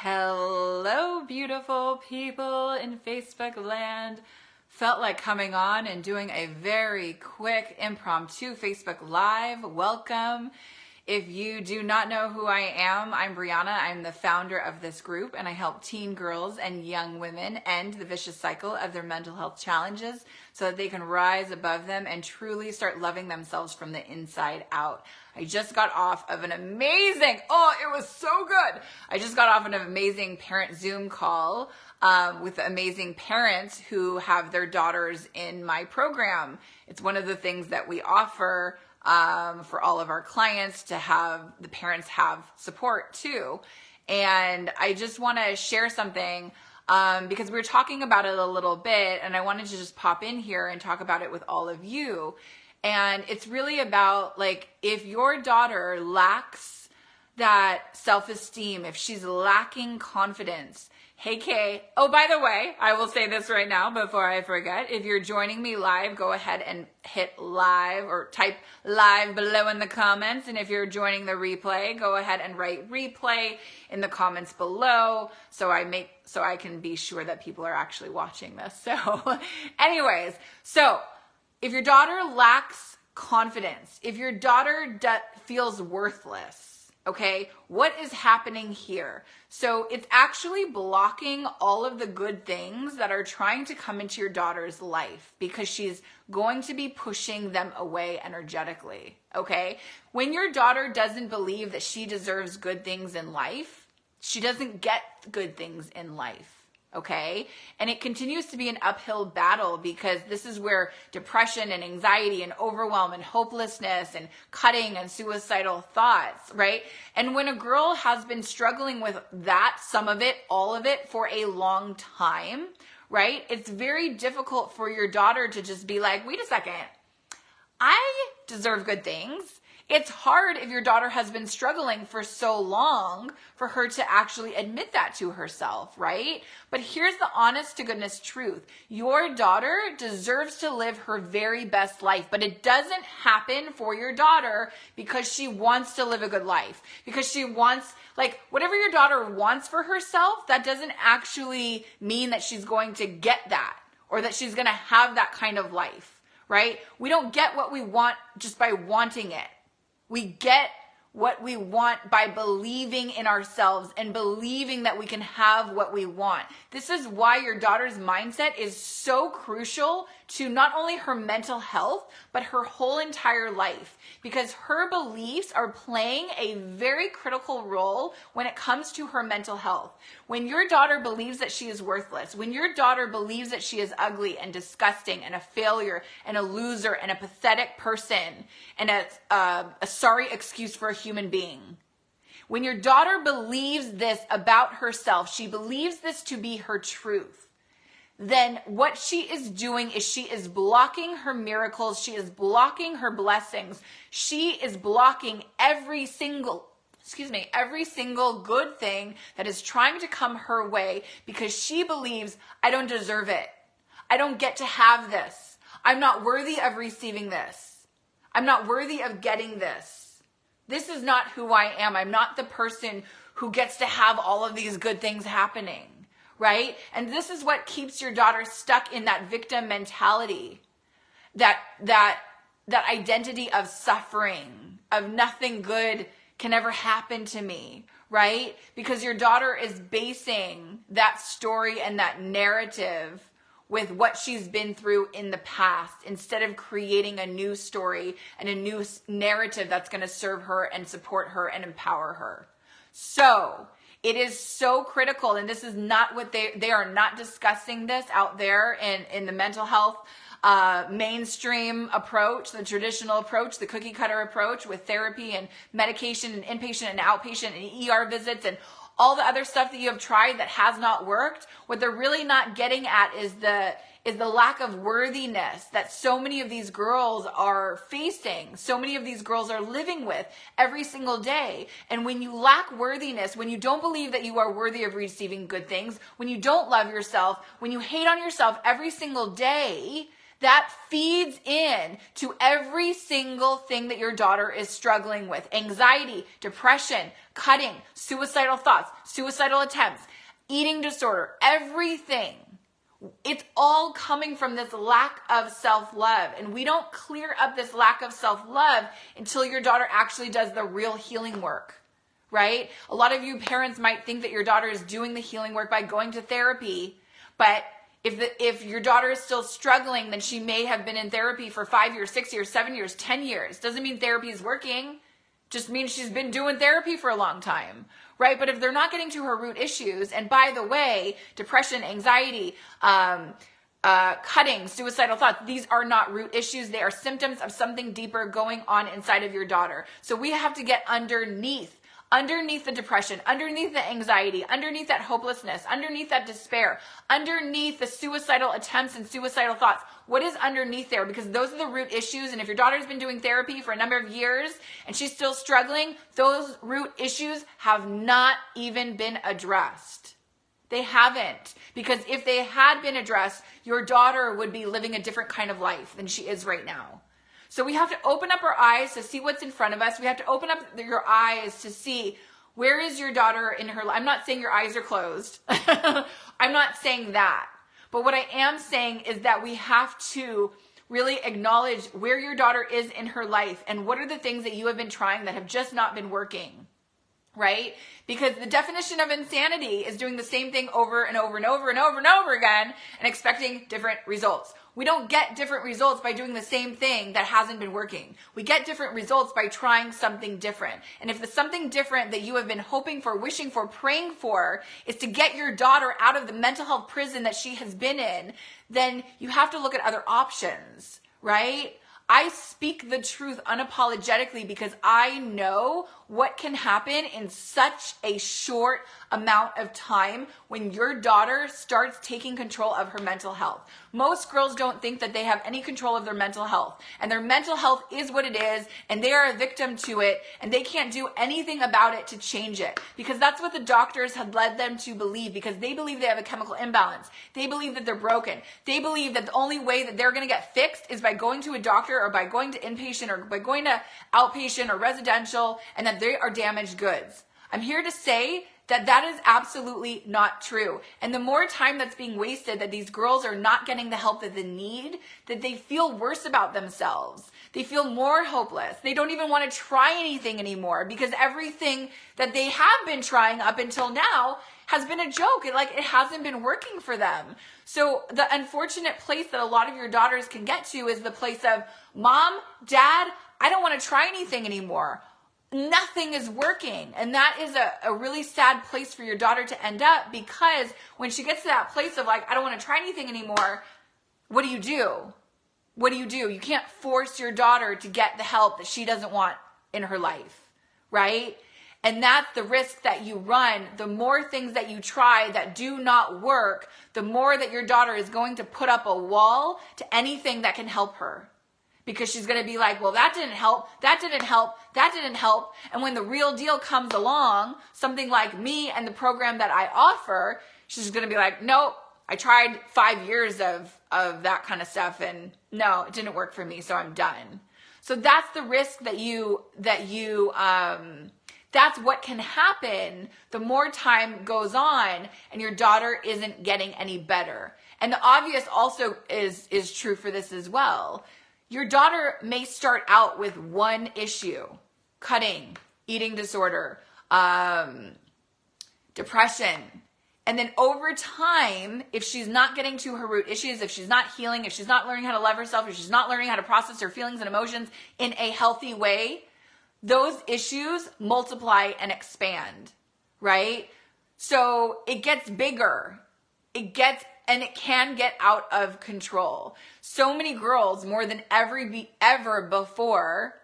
Hello, beautiful people in Facebook land. Felt like coming on and doing a very quick impromptu Facebook Live. Welcome. If you do not know who I am, I'm Brianna. I'm the founder of this group, and I help teen girls and young women end the vicious cycle of their mental health challenges so that they can rise above them and truly start loving themselves from the inside out. I just got off of an amazing, it was so good. I just got off an amazing parent Zoom call with amazing parents who have their daughters in my program. It's one of the things that we offer for all of our clients to have the parents have support too. And I just want to share something because we were talking about it a little bit, and I wanted to just pop in here and talk about it with all of you. And it's really about, like, if your daughter lacks that self-esteem, if she's lacking confidence. Hey, Kay. Oh, by the way, I will say this right now before I forget. If you're joining me live, go ahead and hit live or type live below in the comments. And if you're joining the replay, go ahead and write replay in the comments below so I can be sure that people are actually watching this. So anyways, if your daughter lacks confidence, if your daughter feels worthless, okay, what is happening here? So it's actually blocking all of the good things that are trying to come into your daughter's life because she's going to be pushing them away energetically, okay? When your daughter doesn't believe that she deserves good things in life, she doesn't get good things in life. Okay. And it continues to be an uphill battle because this is where depression and anxiety and overwhelm and hopelessness and cutting and suicidal thoughts, right? And when a girl has been struggling with that, some of it, all of it for a long time, right? It's very difficult for your daughter to just be like, wait a second, I deserve good things. It's hard if your daughter has been struggling for so long for her to actually admit that to herself, right? But here's the honest to goodness truth. Your daughter deserves to live her very best life, but it doesn't happen for your daughter because she wants to live a good life. Because she wants, like, whatever your daughter wants for herself, that doesn't actually mean that she's going to get that or that she's going to have that kind of life, right? We don't get what we want just by wanting it. We get what we want by believing in ourselves and believing that we can have what we want. This is why your daughter's mindset is so crucial to not only her mental health, but her whole entire life, because her beliefs are playing a very critical role when it comes to her mental health. When your daughter believes that she is worthless, when your daughter believes that she is ugly and disgusting and a failure and a loser and a pathetic person and a sorry excuse for a human being, when your daughter believes this about herself, she believes this to be her truth, then what she is doing is she is blocking her miracles. She is blocking her blessings. She is blocking every single good thing that is trying to come her way because she believes, I don't deserve it. I don't get to have this. I'm not worthy of receiving this. I'm not worthy of getting this. This is not who I am. I'm not the person who gets to have all of these good things happening, right? And this is what keeps your daughter stuck in that victim mentality, that identity of suffering, of nothing good can ever happen to me, right? Because your daughter is basing that story and that narrative with what she's been through in the past instead of creating a new story and a new narrative that's going to serve her and support her and empower her. So it is so critical, and this is not what they are not discussing this out there in the mental health mainstream approach, the traditional approach, the cookie cutter approach with therapy and medication and inpatient and outpatient and ER visits and all the other stuff that you have tried that has not worked. What they're really not getting at is the lack of worthiness that so many of these girls are facing, so many of these girls are living with every single day. And when you lack worthiness, when you don't believe that you are worthy of receiving good things, when you don't love yourself, when you hate on yourself every single day, That feeds in to every single thing that your daughter is struggling with. Anxiety, depression, cutting, suicidal thoughts, suicidal attempts, eating disorder, everything. It's all coming from this lack of self-love. And we don't clear up this lack of self-love until your daughter actually does the real healing work, right? A lot of you parents might think that your daughter is doing the healing work by going to therapy, but if your daughter is still struggling, then she may have been in therapy for 5 years, 6 years, 7 years, 10 years. Doesn't mean therapy is working. Just means she's been doing therapy for a long time, right? But if they're not getting to her root issues, and by the way, depression, anxiety, cutting, suicidal thoughts, these are not root issues. They are symptoms of something deeper going on inside of your daughter. So we have to get underneath the depression, underneath the anxiety, underneath that hopelessness, underneath that despair, underneath the suicidal attempts and suicidal thoughts. What is underneath there? Because those are the root issues. And if your daughter's been doing therapy for a number of years and she's still struggling, those root issues have not even been addressed. They haven't. Because if they had been addressed, your daughter would be living a different kind of life than she is right now. So we have to open up our eyes to see what's in front of us. We have to open up your eyes to see, where is your daughter in her life? I'm not saying your eyes are closed. I'm not saying that. But what I am saying is that we have to really acknowledge where your daughter is in her life and what are the things that you have been trying that have just not been working, right? Because the definition of insanity is doing the same thing over and over and over and over and over again and expecting different results. We don't get different results by doing the same thing that hasn't been working. We get different results by trying something different. And if the something different that you have been hoping for, wishing for, praying for is to get your daughter out of the mental health prison that she has been in, then you have to look at other options, right? I speak the truth unapologetically because I know what can happen in such a short amount of time when your daughter starts taking control of her mental health. Most girls don't think that they have any control of their mental health, and their mental health is what it is, and they are a victim to it, and they can't do anything about it to change it, because that's what the doctors had led them to believe, because they believe they have a chemical imbalance. They believe that they're broken. They believe that the only way that they're going to get fixed is by going to a doctor or by going to inpatient or by going to outpatient or residential, and that they are damaged goods. I'm here to say that that is absolutely not true. And the more time that's being wasted, that these girls are not getting the help that they need, that they feel worse about themselves. They feel more hopeless. They don't even want to try anything anymore because everything that they have been trying up until now has been a joke. It hasn't been working for them. So the unfortunate place that a lot of your daughters can get to is the place of, Mom, Dad, I don't want to try anything anymore. Nothing is working. And that is a really sad place for your daughter to end up, because when she gets to that place of I don't want to try anything anymore, what do you do? What do? You can't force your daughter to get the help that she doesn't want in her life, right? And that's the risk that you run. The more things that you try that do not work, the more that your daughter is going to put up a wall to anything that can help her. Because she's going to be like, well, that didn't help, that didn't help, that didn't help. And when the real deal comes along, something like me and the program that I offer, she's going to be like, nope, I tried 5 years of that kind of stuff and no, it didn't work for me, so I'm done. So that's the risk that's what can happen the more time goes on and your daughter isn't getting any better. And the obvious also is true for this as well. Your daughter may start out with one issue: cutting, eating disorder, depression. And then over time, if she's not getting to her root issues, if she's not healing, if she's not learning how to love herself, if she's not learning how to process her feelings and emotions in a healthy way, those issues multiply and expand, right? So it gets bigger. And it can get out of control. So many girls, more than ever before,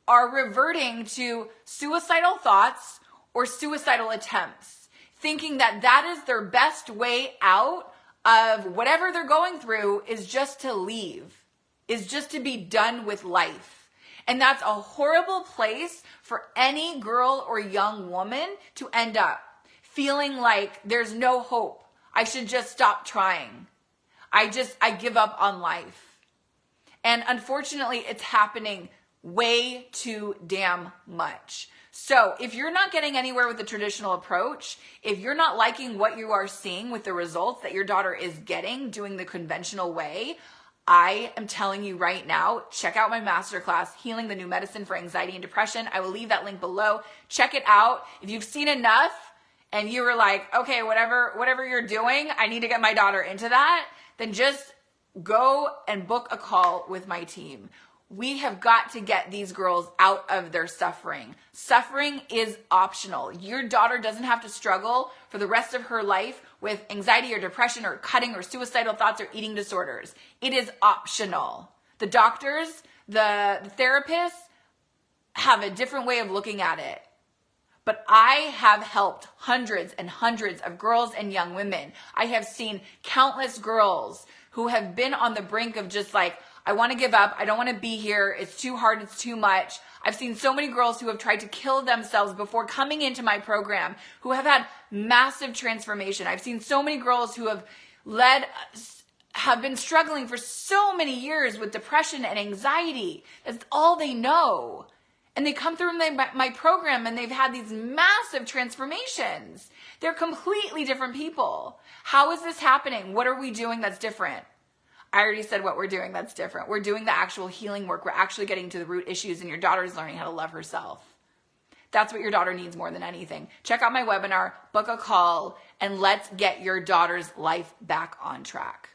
are reverting to suicidal thoughts or suicidal attempts, thinking that that is their best way out of whatever they're going through, is just to leave, is just to be done with life. And that's a horrible place for any girl or young woman to end up, feeling like there's no hope. I should just stop trying. I give up on life. And unfortunately, it's happening way too damn much. So if you're not getting anywhere with the traditional approach, if you're not liking what you are seeing with the results that your daughter is getting doing the conventional way, I am telling you right now, check out my masterclass, Healing the New Medicine for Anxiety and Depression. I will leave that link below. Check it out. If you've seen enough and you were like, okay, whatever you're doing, I need to get my daughter into that, then just go and book a call with my team. We have got to get these girls out of their suffering. Suffering is optional. Your daughter doesn't have to struggle for the rest of her life with anxiety or depression or cutting or suicidal thoughts or eating disorders. It is optional. The doctors, the therapists have a different way of looking at it. But I have helped hundreds and hundreds of girls and young women. I have seen countless girls who have been on the brink of just like, I want to give up. I don't want to be here. It's too hard. It's too much. I've seen so many girls who have tried to kill themselves before coming into my program who have had massive transformation. I've seen so many girls who have been struggling for so many years with depression and anxiety. That's all they know. And they come through my program and they've had these massive transformations. They're completely different people. How is this happening? What are we doing that's different? I already said what we're doing that's different. We're doing the actual healing work. We're actually getting to the root issues, and your daughter's learning how to love herself. That's what your daughter needs more than anything. Check out my webinar, book a call, and let's get your daughter's life back on track.